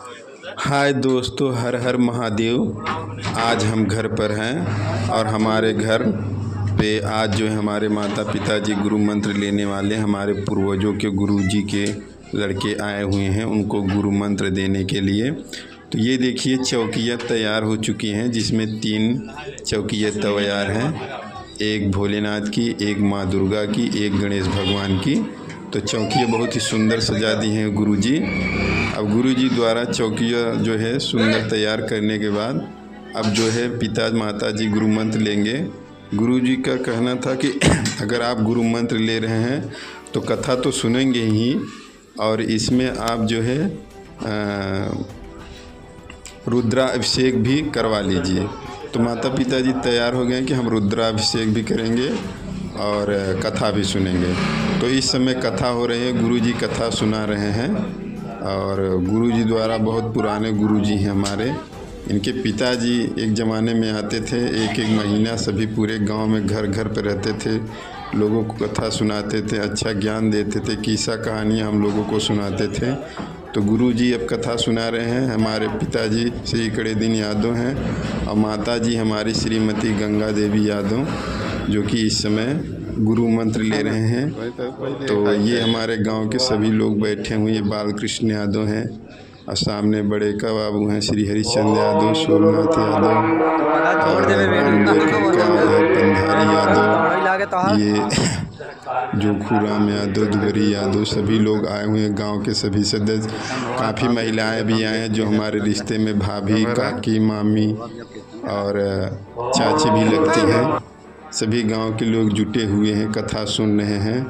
हाय दोस्तों, हर हर महादेव। आज हम घर पर हैं और हमारे घर पे आज जो है हमारे माता पिताजी गुरु मंत्र लेने वाले हमारे पूर्वजों के गुरु जी के लड़के आए हुए हैं उनको गुरु मंत्र देने के लिए। तो ये देखिए चौकियाँ तैयार हो चुकी हैं, जिसमें 3 चौकियाँ तैयार हैं, एक भोलेनाथ की, एक माँ दुर्गा की, एक गणेश भगवान की। तो चौकियाँ बहुत ही सुंदर सजा दी हैं गुरुजी। अब गुरुजी द्वारा चौकियाँ जो है सुंदर तैयार करने के बाद अब जो है पिता माता जी गुरु मंत्र लेंगे। गुरुजी का कहना था कि अगर आप गुरु मंत्र ले रहे हैं तो कथा तो सुनेंगे ही, और इसमें आप जो है रुद्राभिषेक भी करवा लीजिए। तो माता पिता जी तैयार हो गए कि हम रुद्राभिषेक भी करेंगे और कथा भी सुनेंगे। तो इस समय कथा हो रही है, गुरुजी कथा सुना रहे हैं। और गुरुजी द्वारा बहुत पुराने गुरुजी हैं हमारे। इनके पिताजी एक ज़माने में आते थे, एक महीना सभी पूरे गांव में घर घर पर रहते थे, लोगों को कथा सुनाते थे, अच्छा ज्ञान देते थे, किस्सा कहानियाँ हम लोगों को सुनाते थे। तो गुरुजी अब कथा सुना रहे हैं। हमारे पिताजी श्री कड़े दिन यादव हैं और माताजी हमारी श्रीमती गंगा देवी यादव, जो कि इस समय गुरु मंत्र ले रहे हैं। तो ये हमारे गांव के सभी लोग बैठे हुए, ये बालकृष्ण यादव हैं और सामने बड़े का बाबू हैं श्री हरिश्चंद्र यादव, सोमनाथ यादव, पंधारी यादव, ये जोखूराम यादव, दुबरी यादव, सभी लोग आए हुए हैं। गांव के सभी सदस्य, काफ़ी महिलाएं भी आए हैं जो हमारे रिश्ते में भाभी, काकी, मामी और चाची भी लगती हैं। सभी गांव के लोग जुटे हुए हैं, कथा सुन रहे हैं।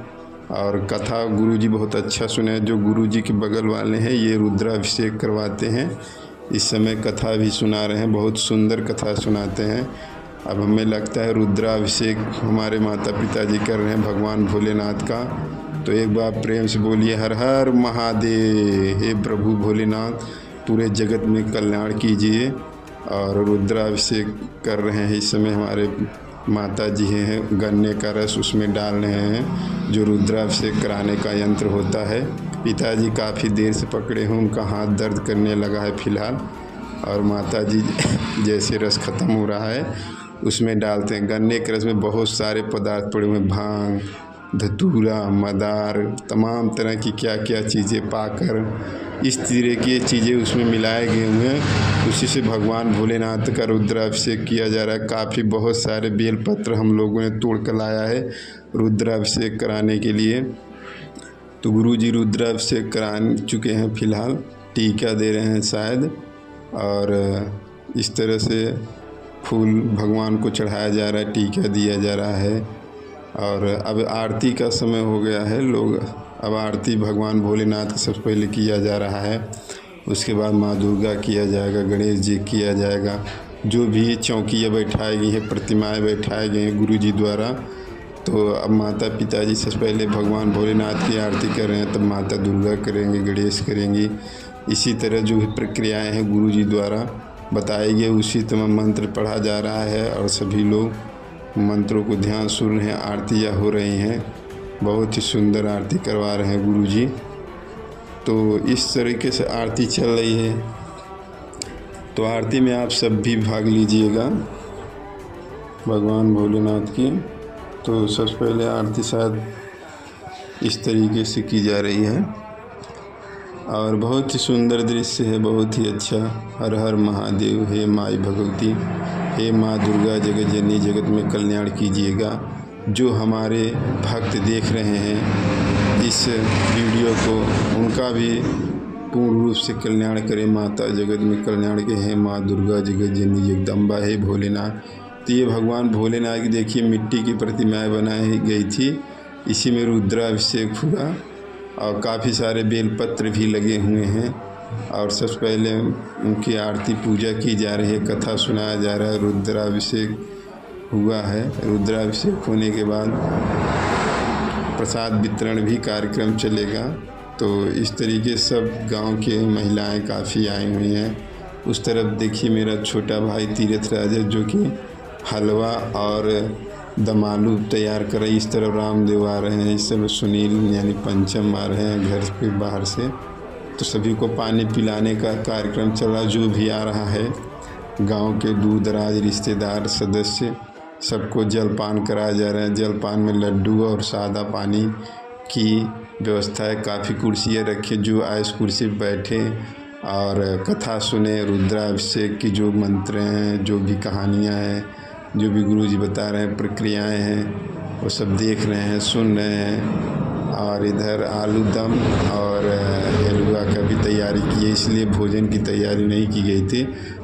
और कथा गुरुजी बहुत अच्छा सुने। जो गुरुजी के बगल वाले हैं ये रुद्राभिषेक करवाते हैं, इस समय कथा भी सुना रहे हैं, बहुत सुंदर कथा सुनाते हैं। अब हमें लगता है रुद्राभिषेक हमारे माता पिताजी कर रहे हैं भगवान भोलेनाथ का। तो एक बार प्रेम से बोलिए हर हर महादेव। हे प्रभु भोलेनाथ, पूरे जगत में कल्याण कीजिए। और रुद्राभिषेक कर रहे हैं इस समय हमारे माता जी हैं, गन्ने का रस उसमें डाल रहे हैं, जो रुद्राभिषेक कराने का यंत्र होता है। पिताजी काफ़ी देर से पकड़े हैं, उनका हाथ दर्द करने लगा है फ़िलहाल। और माता जी जैसे रस ख़त्म हो रहा है उसमें डालते हैं। गन्ने के रस में बहुत सारे पदार्थ पड़े हुए, भांग, धतूरा, मदार, तमाम तरह की क्या क्या चीज़ें पाकर इस तरह की चीज़ें उसमें मिलाए गए हुए हैं। उसी से भगवान भोलेनाथ का रुद्राभिषेक किया जा रहा है। काफ़ी बहुत सारे बेलपत्र हम लोगों ने तोड़ कर लाया है रुद्राभिषेक कराने के लिए। तो गुरुजी रुद्राभिषेक करा चुके हैं, फ़िलहाल टीका दे रहे हैं शायद। और इस तरह से फूल भगवान को चढ़ाया जा रहा है, टीका दिया जा रहा है। और अब आरती का समय हो गया है, लोग अब आरती भगवान भोलेनाथ का सबसे पहले किया जा रहा है, उसके बाद माँ दुर्गा किया जाएगा, गणेश जी किया जाएगा। जो भी चौकियाँ बैठाई गई हैं, प्रतिमाएं बैठाए गए हैं गुरुजी द्वारा। तो अब माता पिताजी सबसे पहले भगवान भोलेनाथ की आरती कर रहे हैं, तब माता दुर्गा करेंगे, गणेश करेंगी। इसी तरह जो भी प्रक्रियाएँ हैं गुरुजी द्वारा बताई गई, उसी तरह मंत्र पढ़ा जा रहा है और सभी लोग मंत्रों को ध्यान सुन रहे हैं। आरतियाँ हो रही हैं, बहुत ही सुंदर आरती करवा रहे हैं गुरुजी। तो इस तरीके से आरती चल रही है। तो आरती में आप सब भी भाग लीजिएगा भगवान भोलेनाथ की। तो सबसे पहले आरती शायद इस तरीके से की जा रही है और बहुत ही सुंदर दृश्य है, बहुत ही अच्छा। हर हर महादेव, हे माई भगवती, हे माँ दुर्गा जगत जननी, जगत में कल्याण कीजिएगा। जो हमारे भक्त देख रहे हैं इस वीडियो को, उनका भी पूर्ण रूप से कल्याण करें माता, जगत में कल्याण के। हे माँ दुर्गा जगत जननी जगदम्बा, हे भोलेनाथ। तो ये भगवान भोलेनाथ की देखिए मिट्टी की प्रतिमाएं बनाई गई थी, इसी में रुद्राभिषेक हुआ और काफ़ी सारे बेलपत्र भी लगे हुए हैं। और सबसे पहले उनकी आरती पूजा की जा रही है, कथा सुनाया जा रहा है, रुद्राभिषेक हुआ है। रुद्राभिषेक होने के बाद प्रसाद वितरण भी कार्यक्रम चलेगा। तो इस तरीके सब गांव के महिलाएं काफ़ी आई हुई हैं। उस तरफ देखिए मेरा छोटा भाई तीरथ राज है, जो कि हलवा और दमालू तैयार कर रहे हैं। इस तरफ रामदेव आ रहे हैं, इस तरफ सुनील यानी पंचम आ रहे हैं घर पे बाहर से। तो सभी को पानी पिलाने का कार्यक्रम चला। जो भी आ रहा है गांव के दूर दराज रिश्तेदार सदस्य सबको जलपान कराया जा रहा है। जलपान में लड्डू और सादा पानी की व्यवस्था है। काफ़ी कुर्सियाँ रखी, जो आइस कुर्सी पर बैठे और कथा सुने। रुद्राभिषेक की जो मंत्र हैं, जो भी कहानियाँ हैं, जो भी गुरुजी बता रहे हैं, प्रक्रियाएं हैं, वो सब देख रहे हैं, सुन रहे हैं। और इधर आलू दम और हलवा का भी तैयारी की है, इसलिए भोजन की तैयारी नहीं की गई थी।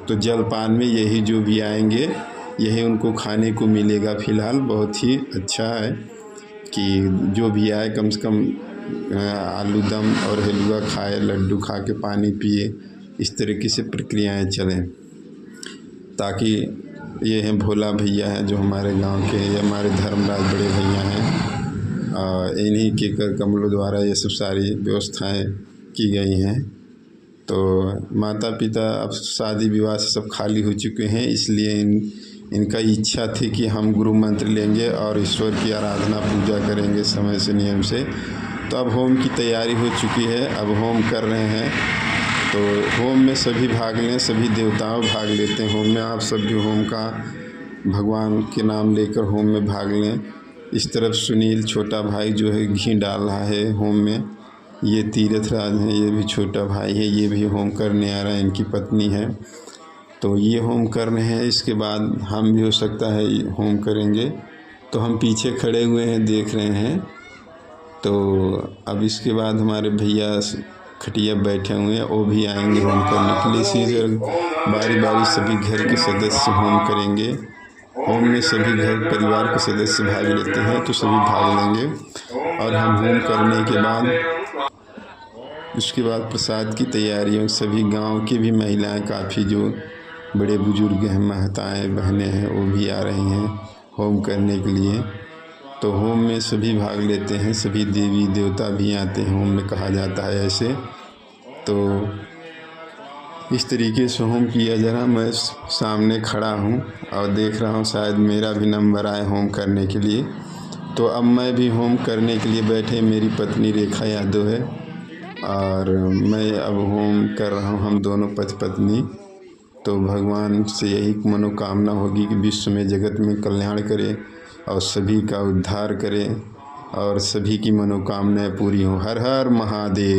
तो जलपान में यही जो भी आएंगे यही उनको खाने को मिलेगा। फ़िलहाल बहुत ही अच्छा है कि जो भी आए कम से कम आलू दम और हलवा खाए, लड्डू खा के पानी पिए। इस तरीके से प्रक्रियाएं चलें, ताकि ये हैं भोला भैया हैं जो हमारे गांव के, ये हमारे धर्मराज बड़े भैया हैं और इन्हीं के कर कमलों द्वारा ये सब सारी व्यवस्थाएं की गई हैं। तो माता पिता अब शादी विवाह से सब खाली हो चुके हैं, इसलिए इनका इच्छा थी कि हम गुरु मंत्र लेंगे और ईश्वर की आराधना पूजा करेंगे समय से, नियम से। तो अब होम की तैयारी हो चुकी है, अब होम कर रहे हैं। तो होम में सभी भाग लें, सभी देवताओं भाग लेते हैं होम में। आप सब भी होम का भगवान के नाम लेकर होम में भाग लें। इस तरफ सुनील छोटा भाई जो है घी डाल रहा है होम में। ये तीरथ राज हैं, ये भी छोटा भाई है, ये भी होम करने आ रहा है, इनकी पत्नी है। तो ये होम कर रहे हैं, इसके बाद हम भी हो सकता है होम करेंगे। तो हम पीछे खड़े हुए हैं, देख रहे हैं। तो अब इसके बाद हमारे भैया खटिया बैठे हुए हैं, वो भी आएंगे होम करने के लिए। इसी तरह बारी बारी सभी घर के सदस्य होम करेंगे। होम में सभी घर परिवार के सदस्य भाग लेते हैं, तो सभी भाग लेंगे। और हम होम करने के बाद उसके बाद प्रसाद की तैयारियों, सभी गांव की भी महिलाएं, काफ़ी जो बड़े बुजुर्ग हैं, महताएँ बहनें हैं, वो भी आ रही हैं होम करने के लिए। तो होम में सभी भाग लेते हैं, सभी देवी देवता भी आते हैं होम में, कहा जाता है ऐसे। तो इस तरीके से होम किया जा रहा। मैं सामने खड़ा हूँ और देख रहा हूँ, शायद मेरा भी नंबर आए होम करने के लिए। तो अब मैं भी होम करने के लिए बैठे, मेरी पत्नी रेखा यादव है और मैं अब होम कर रहा हूँ, हम दोनों पति पत्नी। तो भगवान से यही मनोकामना होगी कि विश्व में जगत में कल्याण करे और सभी का उद्धार करे और सभी की मनोकामनाएं पूरी हों। हर हर महादेव।